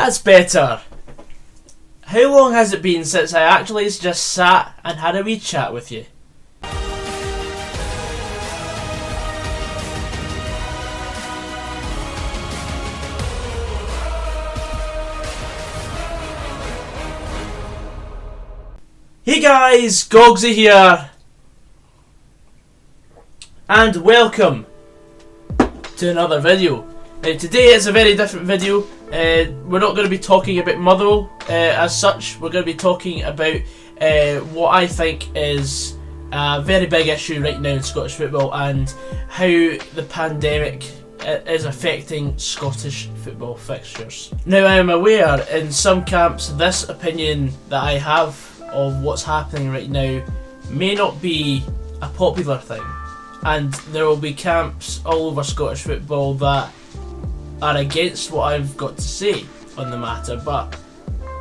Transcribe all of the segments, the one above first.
That's better. How long has it been since I actually just sat and had a wee chat with you? Hey guys, Goggsy here, and welcome to another video. Now today is a very different video. We're not going to be talking about Motherwell as such. We're going to be talking about what I think is a very big issue right now in Scottish football and how the pandemic is affecting Scottish football fixtures. Now I am aware in some camps this opinion that I have of what's happening right now may not be a popular thing, and there will be camps all over Scottish football that are against what I've got to say on the matter, but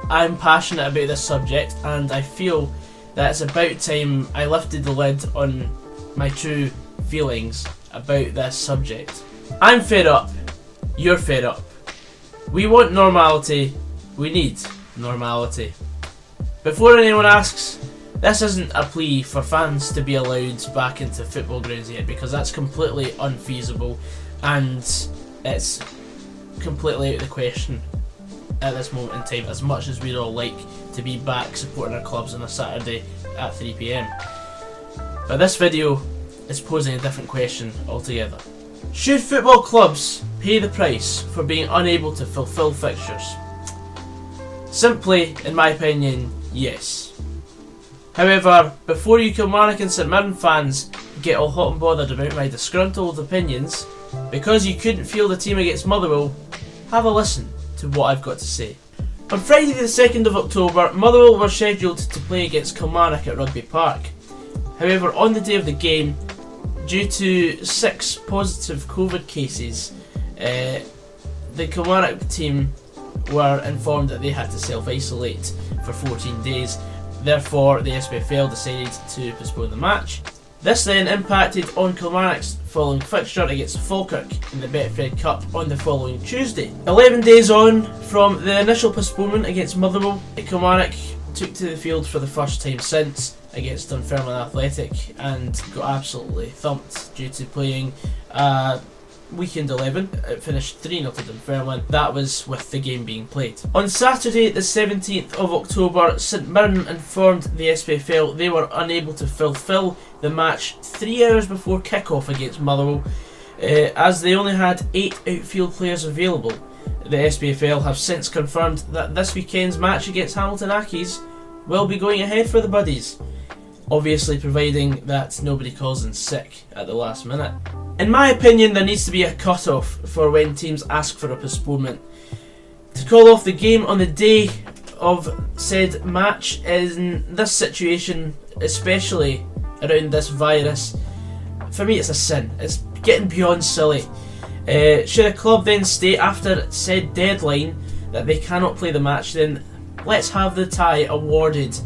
I'm passionate about this subject and I feel that it's about time I lifted the lid on my true feelings about this subject. I'm fed up, you're fed up. We want normality, we need normality. Before anyone asks, this isn't a plea for fans to be allowed back into football grounds yet, because that's completely unfeasible and it's completely out of the question at this moment in time, as much as we'd all like to be back supporting our clubs on a Saturday at 3 PM. But this video is posing a different question altogether. Should football clubs pay the price for being unable to fulfil fixtures? Simply, in my opinion, yes. However, before you Kilmarnock and St Mirren fans get all hot and bothered about my disgruntled opinions, because you couldn't field a team against Motherwell, have a listen to what I've got to say. On Friday the 2nd of October, Motherwell were scheduled to play against Kilmarnock at Rugby Park. However, on the day of the game, due to 6 positive COVID cases, the Kilmarnock team were informed that they had to self-isolate for 14 days. Therefore, the SPFL decided to postpone the match. This then impacted on Kilmarnock's following fixture against Falkirk in the Betfred Cup on the following Tuesday. 11 days on from the initial postponement against Motherwell, Kilmarnock took to the field for the first time since against Dunfermline Athletic and got absolutely thumped due to playing weekend 11. It finished 3-0 to Dunfermline. That was with the game being played. On Saturday the 17th of October, St Mirren informed the SPFL they were unable to fulfil the match 3 hours before kick-off against Motherwell, as they only had 8 outfield players available. The SPFL have since confirmed that this weekend's match against Hamilton Accies will be going ahead for the Buddies, obviously providing that nobody calls in sick at the last minute. In my opinion, there needs to be a cut-off for when teams ask for a postponement. To call off the game on the day of said match in this situation, especially around this virus, for me it's a sin. It's getting beyond silly. Should a club then state after said deadline that they cannot play the match, then let's have the tie awarded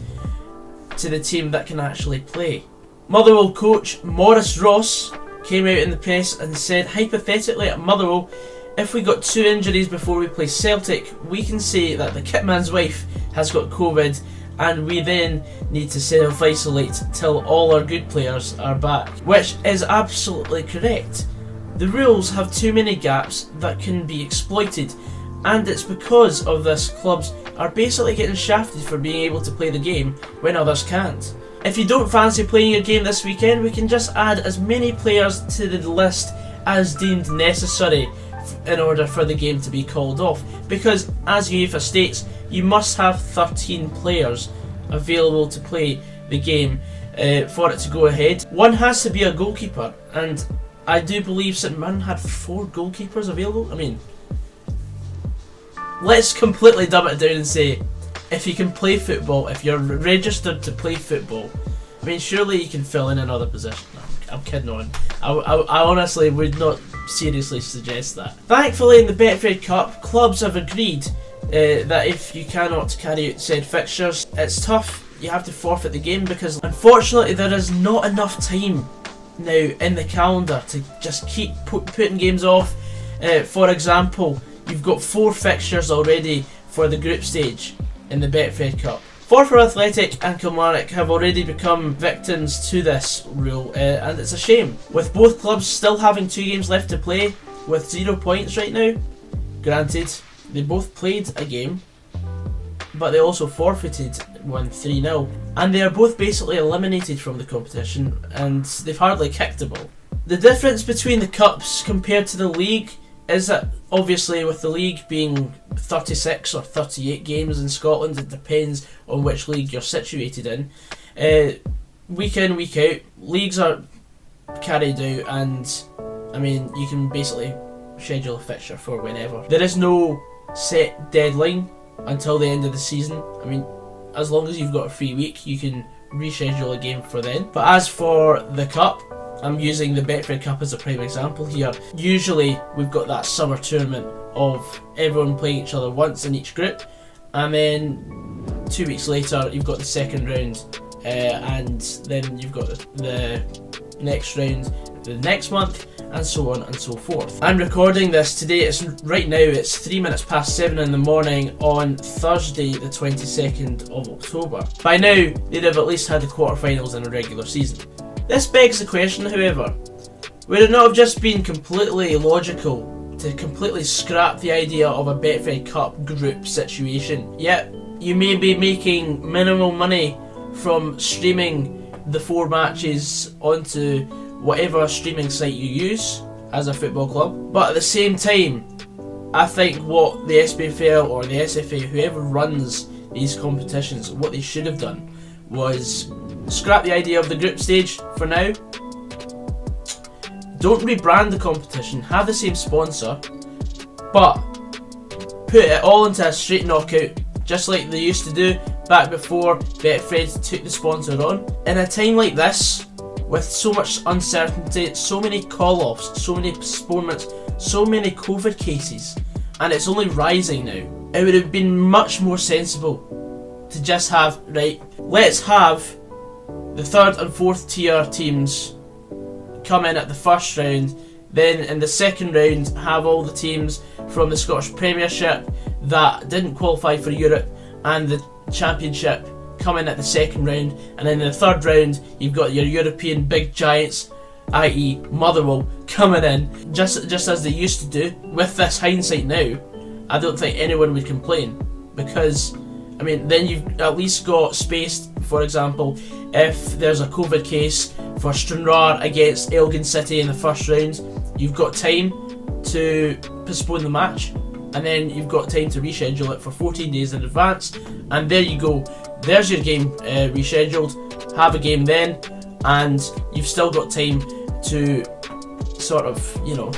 to the team that can actually play. Motherwell coach Maurice Ross came out in the press and said, hypothetically at Motherwell, if we got 2 injuries before we play Celtic, we can say that the kitman's wife has got COVID and we then need to self-isolate till all our good players are back. Which is absolutely correct. The rules have too many gaps that can be exploited, and it's because of this clubs are basically getting shafted for being able to play the game when others can't. If you don't fancy playing your game this weekend, we can just add as many players to the list as deemed necessary in order for the game to be called off, because as UEFA states, you must have 13 players available to play the game for it to go ahead. One has to be a goalkeeper, and I do believe St Mirren had 4 goalkeepers available. I mean, let's completely dumb it down and say, if you can play football, if you're registered to play football, I mean, surely you can fill in another position. I'm kidding on. I honestly would not seriously suggest that. Thankfully, in the Betfred Cup, clubs have agreed that if you cannot carry out said fixtures, it's tough. You have to forfeit the game, because unfortunately there is not enough time now in the calendar to just keep putting games off. For example, you've got 4 fixtures already for the group stage in the Betfred Cup. Forfeit Athletic and Kilmarnock have already become victims to this rule, and it's a shame. With both clubs still having 2 games left to play with 0 points right now. Granted, they both played a game, but they also forfeited 3-0, and they are both basically eliminated from the competition, and they've hardly kicked the ball. The difference between the cups compared to the league is that obviously with the league being 36 or 38 games in Scotland, it depends on which league you're situated in. Week in, week out, leagues are carried out, and I mean, you can basically schedule a fixture for whenever. There is no set deadline until the end of the season. I mean, as long as you've got a free week, you can reschedule a game for then. But as for the cup, I'm using the Betfred Cup as a prime example here. Usually we've got that summer tournament of everyone playing each other once in each group, and then 2 weeks later you've got the second round, and then you've got the next round the next month, and so on and so forth. I'm recording this today, it's 3 minutes past 7 in the morning on Thursday the 22nd of October. By now they'd have at least had the quarterfinals in a regular season. This begs the question, however, would it not have just been completely logical to completely scrap the idea of a Betfred Cup group situation? Yet, you may be making minimal money from streaming the 4 matches onto whatever streaming site you use as a football club, but at the same time, I think what the SPFL or the SFA, whoever runs these competitions, what they should have done was scrap the idea of the group stage for now. Don't rebrand the competition, have the same sponsor, but put it all into a straight knockout, just like they used to do back before Betfred took the sponsor on. In a time like this, with so much uncertainty, so many call-offs, so many postponements, so many COVID cases, and it's only rising now, it would have been much more sensible to just have, right, let's have the 3rd and 4th tier teams come in at the first round, then in the second round have all the teams from the Scottish Premiership that didn't qualify for Europe and the Championship come in at the second round, and then in the third round you've got your European big giants, i.e. Motherwell, coming in just as they used to do. With this hindsight now, I don't think anyone would complain, because I mean, then you've at least got space. For example, if there's a COVID case for Stranraer against Elgin City in the first round, you've got time to postpone the match, and then you've got time to reschedule it for 14 days in advance, and there you go, there's your game rescheduled, have a game then, and you've still got time to sort of, you know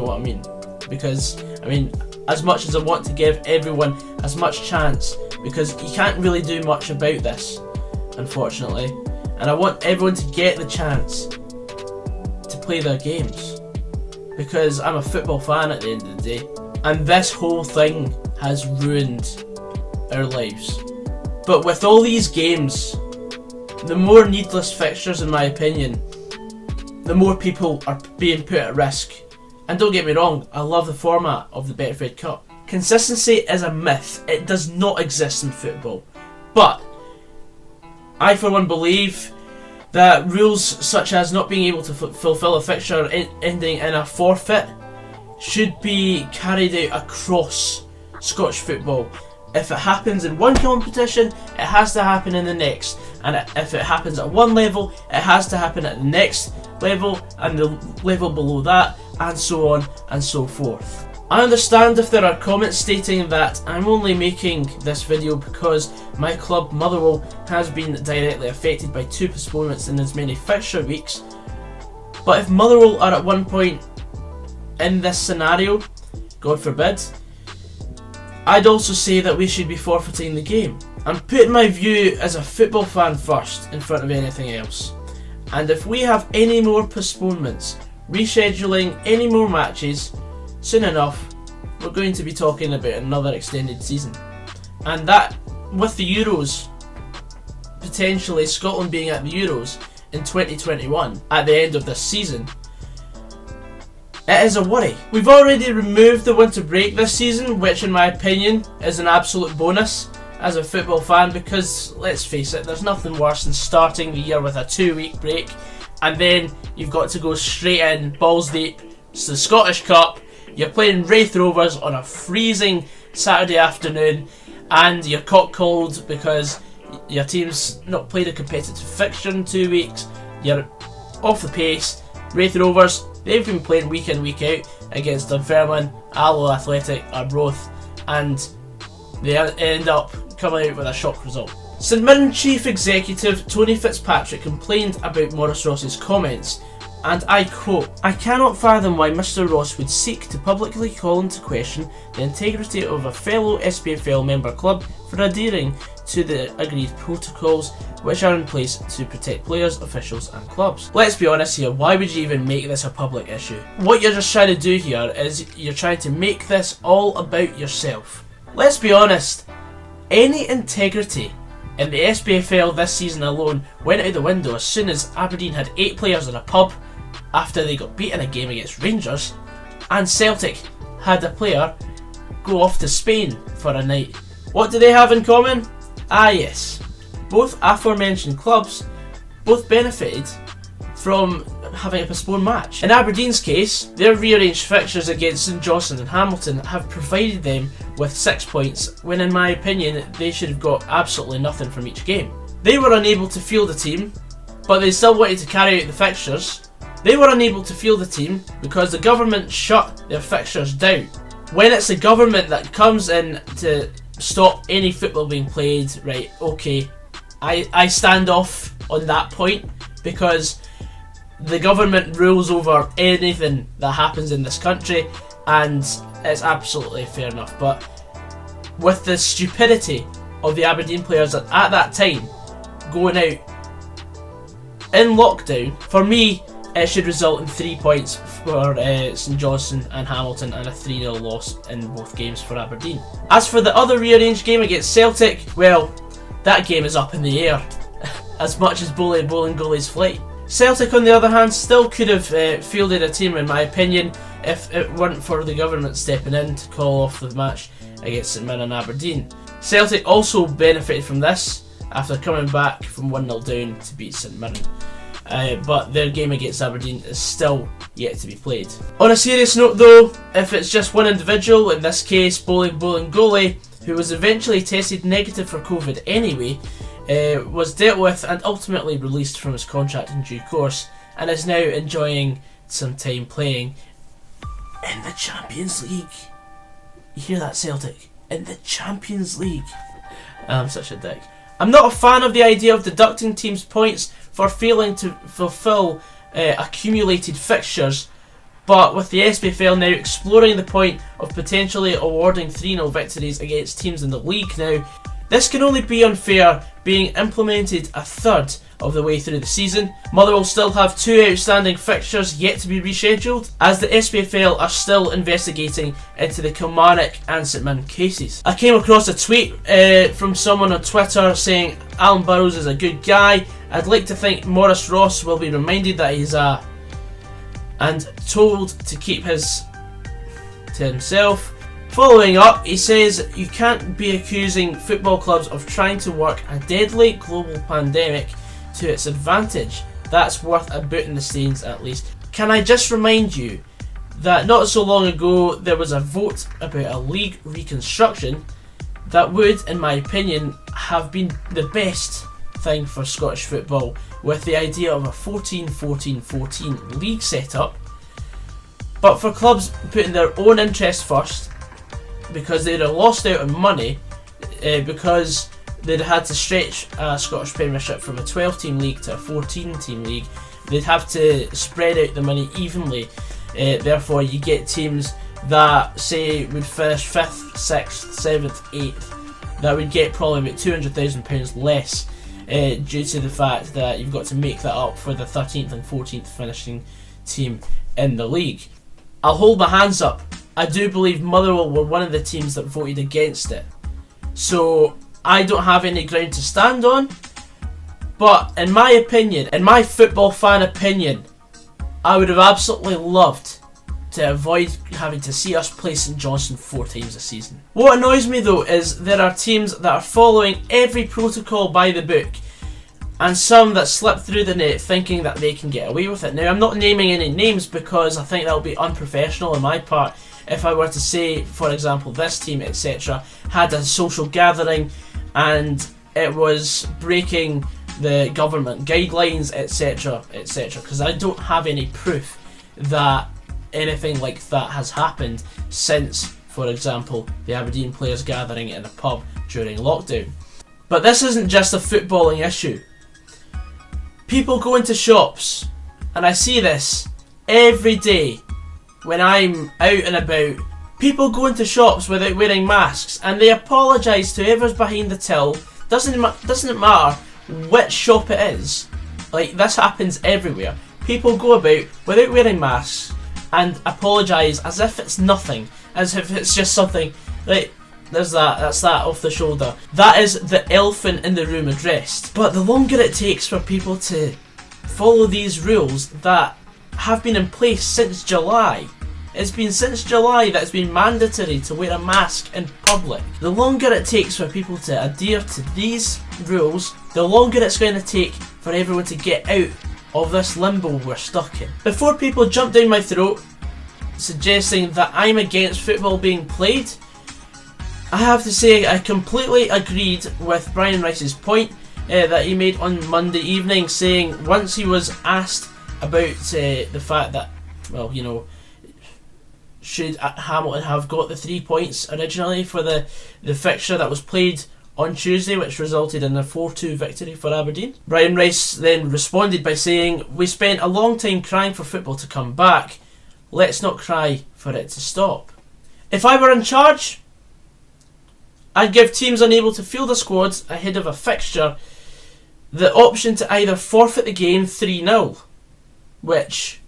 what I mean, because I mean, as much as I want to give everyone as much chance, because you can't really do much about this, unfortunately, and I want everyone to get the chance to play their games, because I'm a football fan at the end of the day, and this whole thing has ruined our lives. But with all these games, the more needless fixtures, in my opinion, the more people are being put at risk. And don't get me wrong, I love the format of the Betfred Cup. Consistency is a myth, it does not exist in football. But I for one believe that rules such as not being able to fulfil a fixture ending in a forfeit should be carried out across Scottish football. If it happens in one competition, it has to happen in the next, and if it happens at one level, it has to happen at the next level and the level below that, and so on and so forth. I understand if there are comments stating that I'm only making this video because my club Motherwell has been directly affected by 2 postponements in as many fixture weeks, but if Motherwell are at one point in this scenario, God forbid, I'd also say that we should be forfeiting the game. I'm putting my view as a football fan first in front of anything else. And if we have any more postponements, rescheduling any more matches, soon enough we're going to be talking about another extended season. And that, with the Euros, potentially Scotland being at the Euros in 2021 at the end of this season, It is a worry. We've already removed the winter break this season, which in my opinion is an absolute bonus as a football fan, because let's face it, there's nothing worse than starting the year with a 2-week break and then you've got to go straight in, balls deep, to the Scottish Cup. You're playing Wraith Rovers on a freezing Saturday afternoon and you're caught cold because your team's not played a competitive fixture in 2 weeks. You're off the pace. Wraith Rovers, they've been playing week in, week out against Dunfermline, Alloa Athletic, Arbroath, and they end up coming out with a shock result. St Mirren Chief Executive Tony Fitzpatrick complained about Maurice Ross's comments, and I quote, "I cannot fathom why Mr Ross would seek to publicly call into question the integrity of a fellow SPFL member club for adhering to the agreed protocols which are in place to protect players, officials and clubs." Let's be honest here, why would you even make this a public issue? What you're just trying to do here is you're trying to make this all about yourself. Let's be honest, any integrity in the SPFL this season alone went out the window as soon as Aberdeen had 8 players in a pub after they got beat in a game against Rangers, and Celtic had a player go off to Spain for a night. What do they have in common? Ah yes, both aforementioned clubs both benefited from having a postponed match. In Aberdeen's case, their rearranged fixtures against St Johnstone and Hamilton have provided them with 6 points, when in my opinion they should have got absolutely nothing from each game. They were unable to field a team, but they still wanted to carry out the fixtures. They were unable to field a team because the government shut their fixtures down. When it's the government that comes in to stop any football being played, right, okay, I stand off on that point, because the government rules over anything that happens in this country, and it's absolutely fair enough. But with the stupidity of the Aberdeen players at that time going out in lockdown, for me it should result in 3 points for St Johnstone and Hamilton and a 3-0 loss in both games for Aberdeen. As for the other rearranged game against Celtic, well, that game is up in the air as much as Bolingoli's flight. Celtic, on the other hand, still could have fielded a team, in my opinion, if it weren't for the government stepping in to call off the match against St Mirren and Aberdeen. Celtic also benefited from this after coming back from 1-0 down to beat St Mirren. But their game against Aberdeen is still yet to be played. On a serious note though, if it's just one individual, in this case Bolingoli, who was eventually tested negative for COVID anyway, was dealt with and ultimately released from his contract in due course, and is now enjoying some time playing in the Champions League. You hear that, Celtic? In the Champions League. I'm such a dick. I'm not a fan of the idea of deducting teams' points for failing to fulfil accumulated fixtures, but with the SPFL now exploring the point of potentially awarding 3-0 victories against teams in the league now, this can only be unfair, being implemented a third of the way through the season. Motherwell still have 2 outstanding fixtures yet to be rescheduled, as the SPFL are still investigating into the Kilmarnock and St Mirren cases. I came across a tweet from someone on Twitter saying Alan Burrows is a good guy. I'd like to think Maurice Ross will be reminded that he's and told to keep his to himself. Following up, he says you can't be accusing football clubs of trying to work a deadly global pandemic to its advantage. That's worth a boot in the stains at least. Can I just remind you that not so long ago there was a vote about a league reconstruction that would, in my opinion, have been the best thing for Scottish football, with the idea of a 14-14-14 league setup, but for clubs putting their own interests first, because they'd have lost out on money, because they'd had to stretch a Scottish Premiership from a 12-team league to a 14-team league. They'd have to spread out the money evenly, therefore you get teams that say would finish 5th, 6th, 7th, 8th, that would get probably about £200,000 less, due to the fact that you've got to make that up for the 13th and 14th finishing team in the league. I'll hold my hands up. I do believe Motherwell were one of the teams that voted against it, so I don't have any ground to stand on, but in my opinion, in my football fan opinion, I would have absolutely loved to avoid having to see us play St Johnstone 4 times a season. What annoys me though is there are teams that are following every protocol by the book, and some that slip through the net thinking that they can get away with it. Now, I'm not naming any names because I think that would be unprofessional on my part if I were to say, for example, this team, etc., had a social gathering and it was breaking the government guidelines, etc., etc., because I don't have any proof that anything like that has happened since, for example, the Aberdeen players gathering in a pub during lockdown. But this isn't just a footballing issue. People go into shops, and I see this every day when I'm out and about. People go into shops without wearing masks, and they apologise to whoever's behind the till. Doesn't matter which shop it is. Like, this happens everywhere. People go about without wearing masks and apologise as if it's nothing, as if it's just something like, that's that off the shoulder. That is the elephant in the room addressed. But the longer it takes for people to follow these rules that have been in place since July, it's been since July that it's been mandatory to wear a mask in public. The longer it takes for people to adhere to these rules, the longer it's going to take for everyone to get out of this limbo we're stuck in. Before people jump down my throat suggesting that I'm against football being played, I have to say I completely agreed with Brian Rice's point that he made on Monday evening, saying once he was asked about the fact that, well, you know, should Hamilton have got the 3 points originally for the fixture that was played on Tuesday, which resulted in a 4-2 victory for Aberdeen. Brian Rice then responded by saying, "We spent a long time crying for football to come back. Let's not cry for it to stop." If I were in charge, I'd give teams unable to field a squad ahead of a fixture the option to either forfeit the game 3-0, which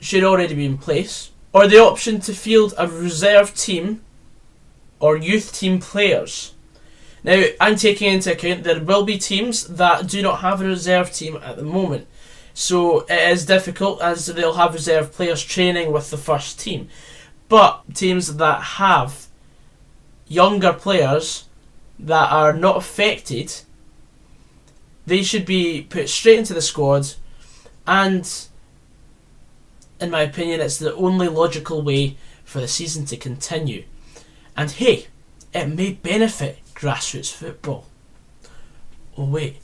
should already be in place, or the option to field a reserve team or youth team players. Now, I'm taking into account there will be teams that do not have a reserve team at the moment, so it is difficult as they'll have reserve players training with the first team. But teams that have younger players that are not affected, they should be put straight into the squad, and in my opinion it's the only logical way for the season to continue. And hey, it may benefit grassroots football. Oh wait,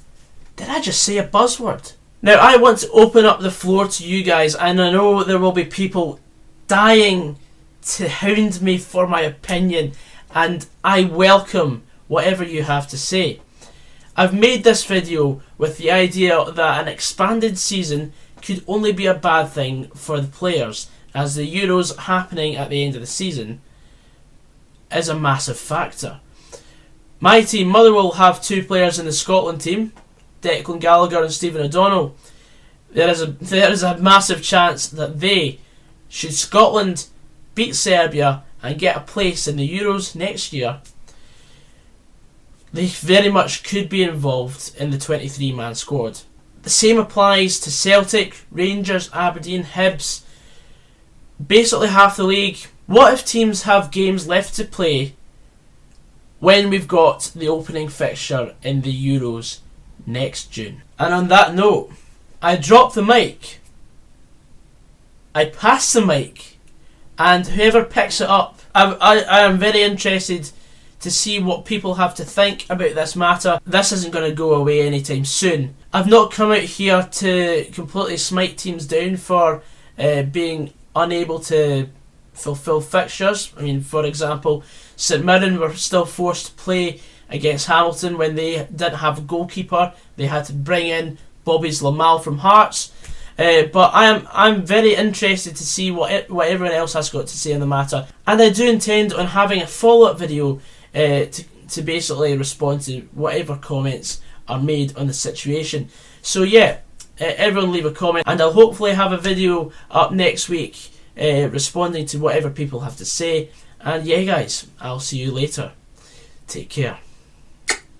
did I just say a buzzword? Now I want to open up the floor to you guys, and I know there will be people dying to hound me for my opinion, and I welcome whatever you have to say. I've made this video with the idea that an expanded season could only be a bad thing for the players, as the Euros happening at the end of the season is a massive factor. My team, Motherwell, have 2 players in the Scotland team, Declan Gallagher and Stephen O'Donnell. There is a massive chance that they, should Scotland beat Serbia and get a place in the Euros next year, they very much could be involved in the 23-man squad. The same applies to Celtic, Rangers, Aberdeen, Hibs, basically half the league. What if teams have games left to play when we've got the opening fixture in the Euros next June? And on that note, I drop the mic, I pass the mic, and whoever picks it up, I am very interested to see what people have to think about this matter. This isn't going to go away anytime soon. I've not come out here to completely smite teams down for being unable to fulfil fixtures. I mean, for example, St Mirren were still forced to play against Hamilton when they didn't have a goalkeeper. They had to bring in Bobby's Lamal from Hearts. But I'm very interested to see what everyone else has got to say on the matter, and I do intend on having a follow-up video to basically respond to whatever comments are made on the situation. So yeah, everyone leave a comment, and I'll hopefully have a video up next week responding to whatever people have to say. And yeah guys, I'll see you later. Take care.